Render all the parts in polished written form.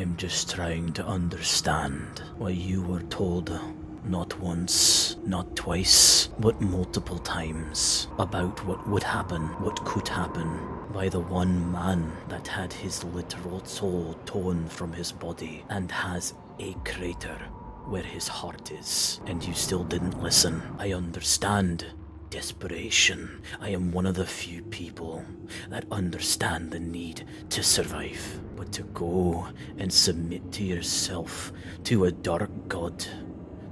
I'm just trying to understand why you were told not once, not twice, but multiple times about what would happen, what could happen, by the one man that had his literal soul torn from his body and has a crater where his heart is, and you still didn't listen. I understand desperation. I am one of the few people that understand the need to survive. But to go and submit to yourself to a dark god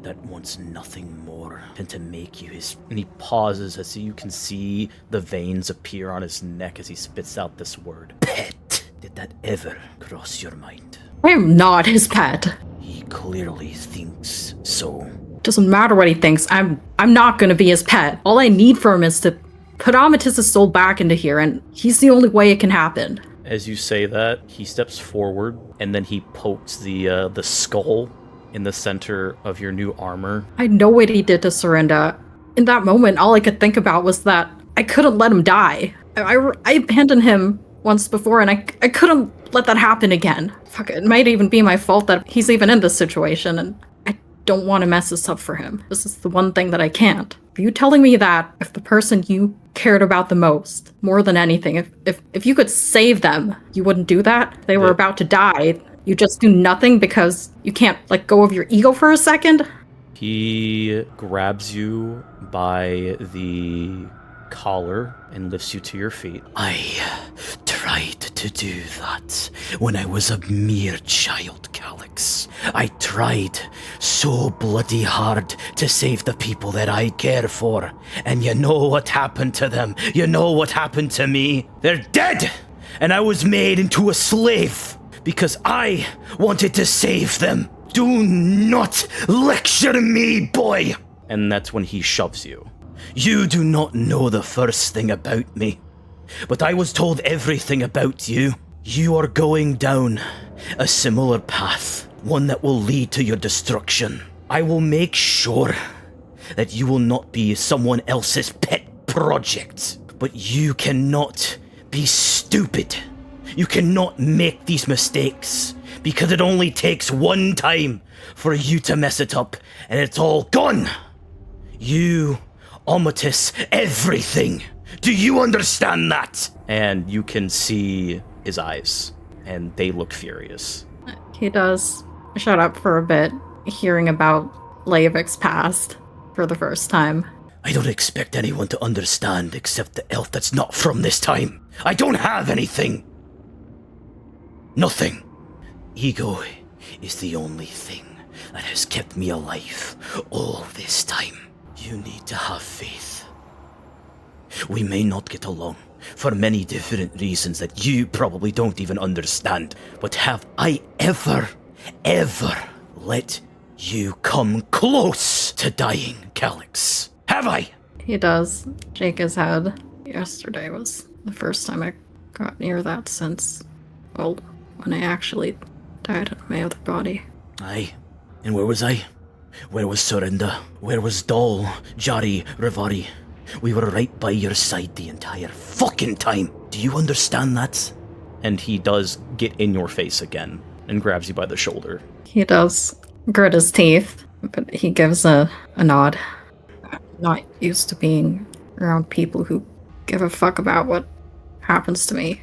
that wants nothing more than to make you his... And he pauses as you can see the veins appear on his neck as he spits out this word. Pet! Did that ever cross your mind? I am not his pet. He clearly thinks so. Doesn't matter what he thinks. I'm not gonna be his pet. All I need for him is to put Amatis's soul back into here, and he's the only way it can happen. As you say that, he steps forward, and then he pokes the skull in the center of your new armor. I know what he did to Serinda. In that moment, all I could think about was that I couldn't let him die. I abandoned him once before, and I couldn't let that happen again. Fuck, it might even be my fault that he's even in this situation, and I don't want to mess this up for him. This is the one thing that I can't. Are you telling me that if the person you cared about the most, more than anything, if you could save them, you wouldn't do that? They were about to die. You just do nothing because you can't let go of your ego for a second? He grabs you by the collar and lifts you to your feet. I tried to do that when I was a mere child, Calyx. I tried so bloody hard to save the people that I care for. And you know what happened to them? You know what happened to me? They're dead! And I was made into a slave because I wanted to save them. Do not lecture me, boy! And that's when he shoves you. You do not know the first thing about me, but I was told everything about you. You are going down a similar path, one that will lead to your destruction. I will make sure that you will not be someone else's pet project, but you cannot be stupid. You cannot make these mistakes, because it only takes one time for you to mess it up, and it's all gone. You... Amatis, everything. Do you understand that? And you can see his eyes, and they look furious. He does shut up for a bit, hearing about Leivik's past for the first time. I don't expect anyone to understand except the elf that's not from this time. I don't have anything. Nothing. Ego is the only thing that has kept me alive all this time. You need to have faith. We may not get along for many different reasons that you probably don't even understand, but have I ever let you come close to dying, Calyx? Have I? He does shake his head. Yesterday was the first time I got near that since, well, when I actually died in my other body. Aye. And where was I? Where was Serinda? Where was Dol, Jari, Rivari? We were right by your side the entire fucking time. Do you understand that? And he does get in your face again and grabs you by the shoulder. He does grit his teeth, but he gives a nod. I'm not used to being around people who give a fuck about what happens to me.